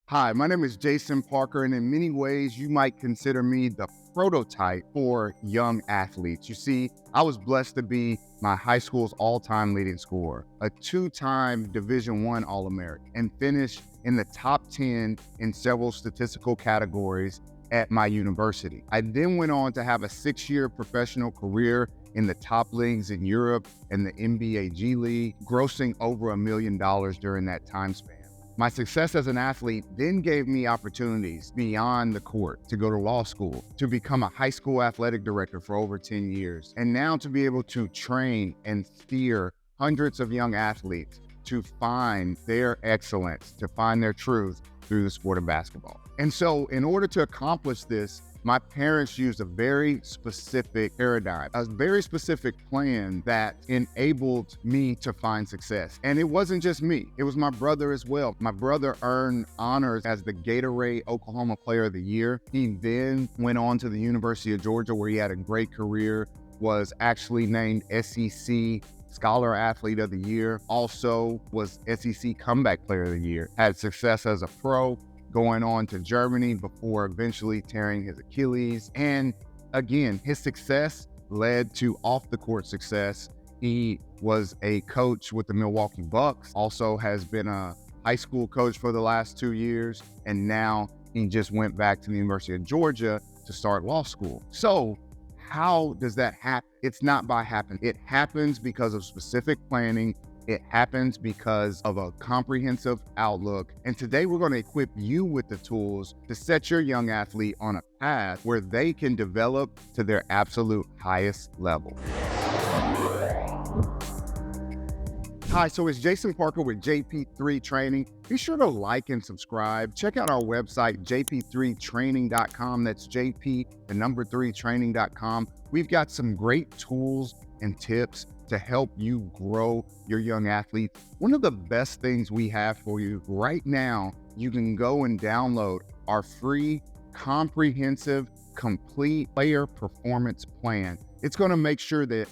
Hi, my name is Jason Parker, and in many ways, you might consider me the prototype for young athletes. You see, I was blessed to be my high school's all-time leading scorer, a two-time Division I All-American, and finished in the top 10 in several statistical categories at my university. I then went on to have a 6-year professional career in the top leagues in Europe and the NBA G League, grossing over $1 million during that time span. My success as an athlete then gave me opportunities beyond the court to go to law school, to become a high school athletic director for over 10 years, and now to be able to train and steer hundreds of young athletes to find their excellence, to find their truth through the sport of basketball. And so in order to accomplish this, my parents used a very specific paradigm, a very specific plan that enabled me to find success. And it wasn't just me, it was my brother as well. My brother earned honors as the Gatorade Oklahoma Player of the Year. He then went on to the University of Georgia, where he had a great career, was actually named SEC Scholar Athlete of the Year, also was SEC Comeback Player of the Year, had success as a pro, going on to Germany before eventually tearing his Achilles. And again, his success led to off the court success. He was a coach with the Milwaukee Bucks, also has been a high school coach for the last 2 years, and now he just went back to the University of Georgia to start law school. So how does that happen? It's not by happen. It happens because of specific planning. It happens because of a comprehensive outlook. And today we're going to equip you with the tools to set your young athlete on a path where they can develop to their absolute highest level. Hi, so it's Jason Parker with JP3 Training. Be sure to like and subscribe. Check out our website, jp3training.com. That's jp3training.com. We've got some great tools and tips to help you grow your young athlete. One of the best things we have for you right now, you can go and download our free, comprehensive, complete player performance plan. It's going to make sure that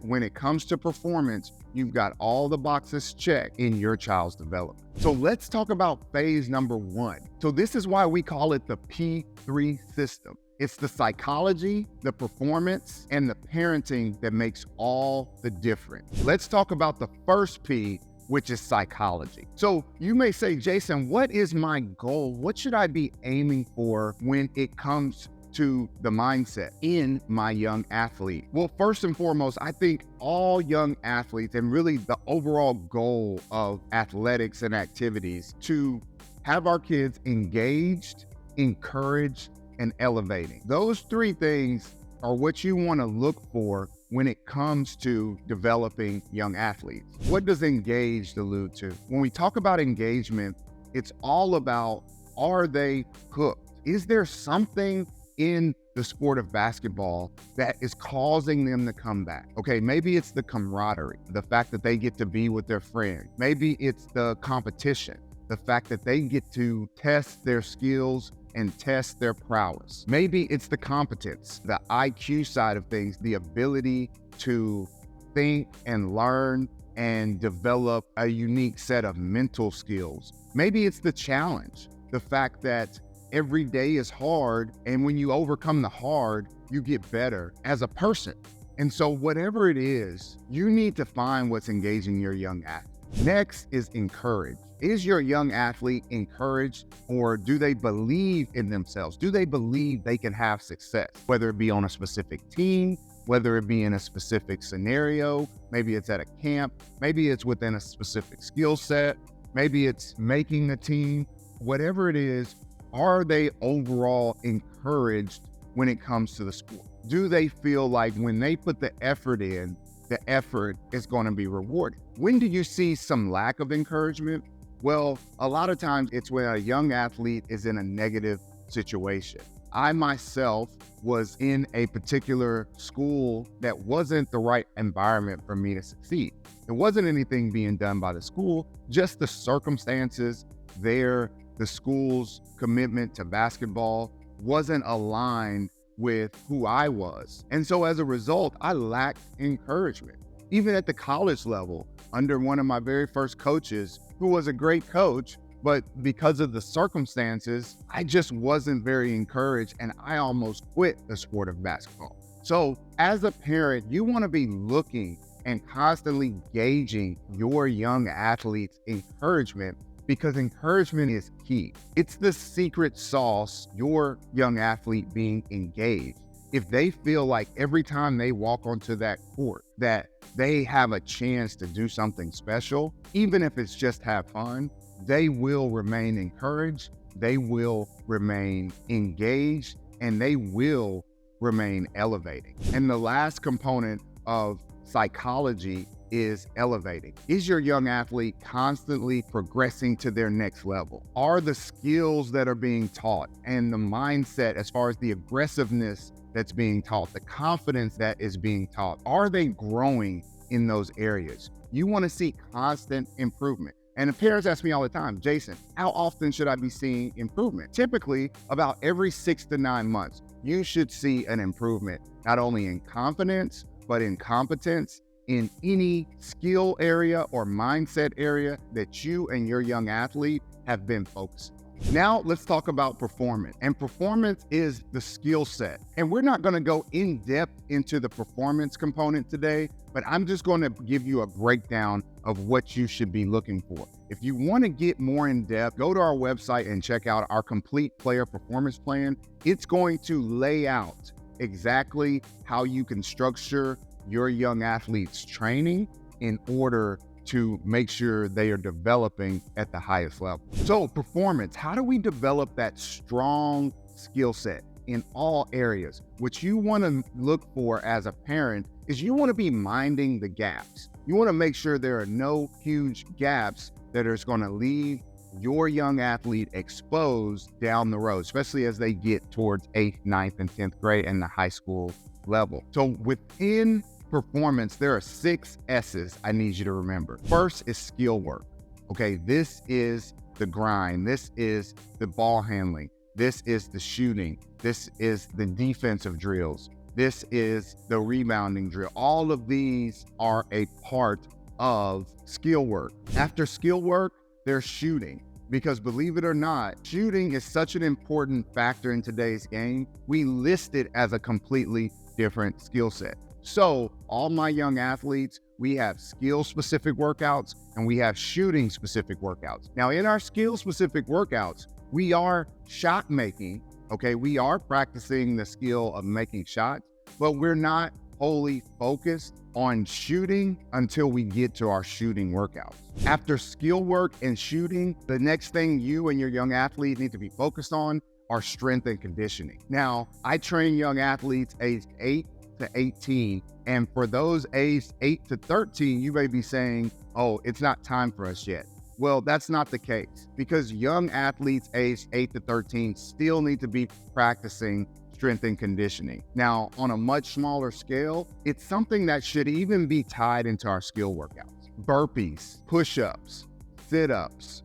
when it comes to performance, you've got all the boxes checked in your child's development. So let's talk about phase number 1. So this is why we call it the P3 system. It's the psychology, the performance, and the parenting that makes all the difference. Let's talk about the first P, which is psychology. So you may say, Jason, what is my goal? What should I be aiming for when it comes to the mindset in my young athlete? Well, first and foremost, I think all young athletes, and really the overall goal of athletics and activities, to have our kids engaged, encouraged, and elevating. Those 3 things are what you want to look for when it comes to developing young athletes. What does engaged allude to? When we talk about engagement, it's all about, are they hooked? Is there something in the sport of basketball that is causing them to come back? Okay, maybe it's the camaraderie, the fact that they get to be with their friends. Maybe it's the competition, the fact that they get to test their skills and test their prowess. Maybe it's the competence, the IQ side of things, the ability to think and learn and develop a unique set of mental skills. Maybe it's the challenge, the fact that every day is hard, and when you overcome the hard, you get better as a person. And so whatever it is, you need to find what's engaging your young athlete. Next is encourage. Is your young athlete encouraged, or do they believe in themselves? Do they believe they can have success, whether it be on a specific team, whether it be in a specific scenario? Maybe it's at a camp, maybe it's within a specific skill set, maybe it's making a team. Whatever it is, are they overall encouraged when it comes to the sport? Do they feel like when they put the effort in, the effort is going to be rewarded? When do you see some lack of encouragement? Well, a lot of times it's when a young athlete is in a negative situation. I myself was in a particular school that wasn't the right environment for me to succeed. It wasn't anything being done by the school, just the circumstances there. The school's commitment to basketball wasn't aligned with who I was. And so as a result, I lacked encouragement. Even at the college level, under one of my very first coaches, who was a great coach, But because of the circumstances, I just wasn't very encouraged and I almost quit the sport of basketball. So as a parent, you want to be looking and constantly gauging your young athletes' encouragement, because encouragement is key. It's the secret sauce, your young athlete being engaged. If they feel like every time they walk onto that court that they have a chance to do something special, even if it's just have fun, they will remain encouraged, they will remain engaged, and they will remain elevating. And the last component of psychology is elevating. Is your young athlete constantly progressing to their next level? Are the skills that are being taught and the mindset as far as the aggressiveness that's being taught, the confidence that is being taught, are they growing in those areas? You want to see constant improvement. And the parents ask me all the time, Jason, how often should I be seeing improvement? Typically, about every 6 to 9 months, you should see an improvement, not only in confidence, but in competence, in any skill area or mindset area that you and your young athlete have been focused on. Now let's talk about performance. And performance is the skill set. And we're not going to go in depth into the performance component today, but I'm just going to give you a breakdown of what you should be looking for. If you want to get more in depth, go to our website and check out our complete player performance plan. It's going to lay out exactly how you can structure your young athletes' training in order to make sure they are developing at the highest level. So performance, how do we develop that strong skill set in all areas? What you want to look for as a parent is you want to be minding the gaps. You want to make sure there are no huge gaps that are going to leave your young athlete exposed down the road, especially as they get towards 8th, 9th, and 10th grade and the high school level. So within performance, there are 6 S's I need you to remember. First is skill work. Okay, this is the grind. This is the ball handling. This is the shooting. This is the defensive drills. This is the rebounding drill. All of these are a part of skill work. After skill work, there's shooting. Because believe it or not, shooting is such an important factor in today's game. We list it as a completely different skill set. So all my young athletes, we have skill-specific workouts and we have shooting-specific workouts. Now in our skill-specific workouts, we are shot making, okay? We are practicing the skill of making shots, but we're not wholly focused on shooting until we get to our shooting workouts. After skill work and shooting, the next thing you and your young athlete need to be focused on are strength and conditioning. Now, I train young athletes aged 8 to 18. And for those aged 8 to 13, you may be saying, oh, it's not time for us yet. Well, that's not the case, because young athletes aged 8 to 13 still need to be practicing strength and conditioning. Now, on a much smaller scale, it's something that should even be tied into our skill workouts. Burpees, push-ups, sit-ups,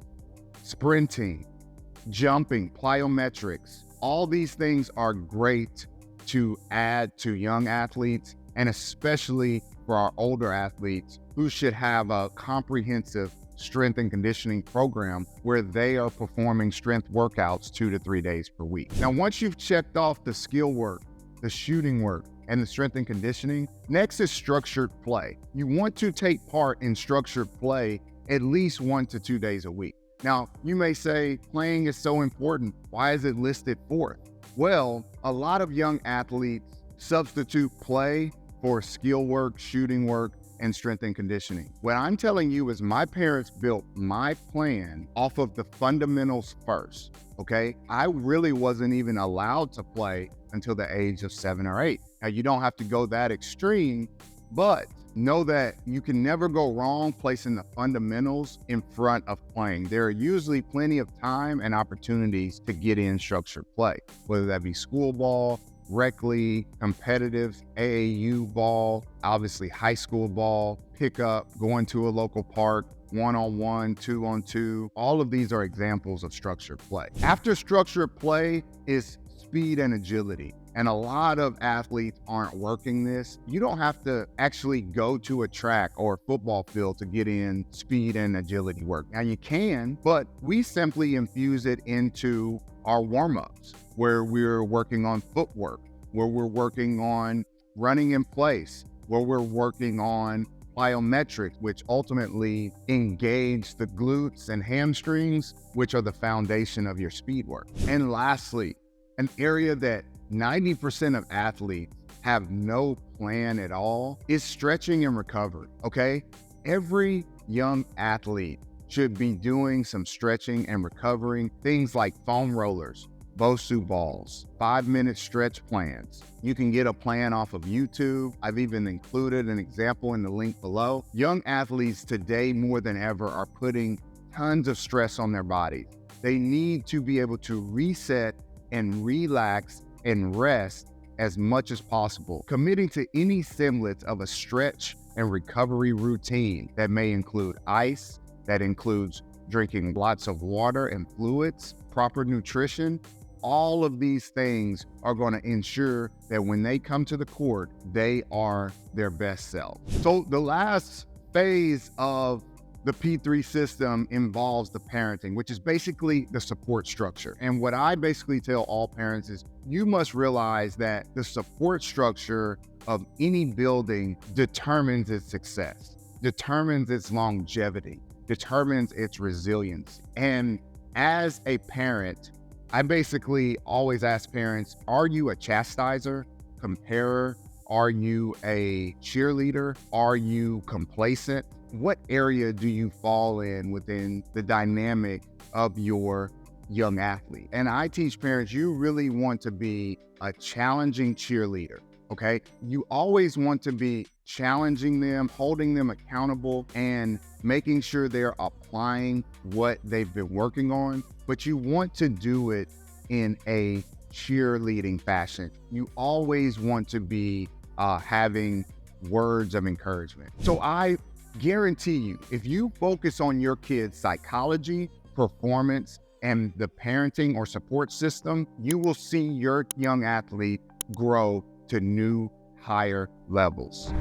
sprinting, jumping, plyometrics, all these things are great to add to young athletes, and especially for our older athletes who should have a comprehensive strength and conditioning program where they are performing strength workouts 2 to 3 days per week. Now, once you've checked off the skill work, the shooting work, and the strength and conditioning, next is structured play. You want to take part in structured play at least 1 to 2 days a week. Now, you may say, playing is so important. Why is it listed 4th? Well, a lot of young athletes substitute play for skill work, shooting work, and strength and conditioning. What I'm telling you is my parents built my plan off of the fundamentals first, okay? I really wasn't even allowed to play until the age of 7 or 8. Now, you don't have to go that extreme, but know that you can never go wrong placing the fundamentals in front of playing. There are usually plenty of time and opportunities to get in structured play, whether that be school ball, rec league, competitive AAU ball, obviously high school ball, pickup, going to a local park, 1-on-1, 2-on-2. All of these are examples of structured play. After structured play is speed and agility. and a lot of athletes aren't working this. You don't have to actually go to a track or a football field to get in speed and agility work. Now you can, but we simply infuse it into our warm-ups where we're working on footwork, where we're working on running in place, where we're working on plyometrics, which ultimately engage the glutes and hamstrings, which are the foundation of your speed work. And lastly, an area that 90% of athletes have no plan at all is stretching and recovery, okay? Every young athlete should be doing some stretching and recovering, things like foam rollers, Bosu balls, 5-minute stretch plans. You can get a plan off of YouTube. I've even included an example in the link below. Young athletes today more than ever are putting tons of stress on their bodies. They need to be able to reset and relax and rest as much as possible. Committing to any semblance of a stretch and recovery routine that may include ice, that includes drinking lots of water and fluids, proper nutrition, all of these things are going to ensure that when they come to the court, they are their best self. So the last phase of the P3 system involves the parenting, which is basically the support structure. And what I basically tell all parents is you must realize that the support structure of any building determines its success, determines its longevity, determines its resilience. And as a parent, I basically always ask parents, are you a chastiser, comparer? Are you a cheerleader? Are you complacent? What area do you fall in within the dynamic of your young athlete? And I teach parents, you really want to be a challenging cheerleader, okay? You always want to be challenging them, holding them accountable, and making sure they're applying what they've been working on, but you want to do it in a cheerleading fashion. You always want to be having words of encouragement. So I guarantee you, if you focus on your kids' psychology, performance, and the parenting or support system, you will see your young athlete grow to new, higher levels.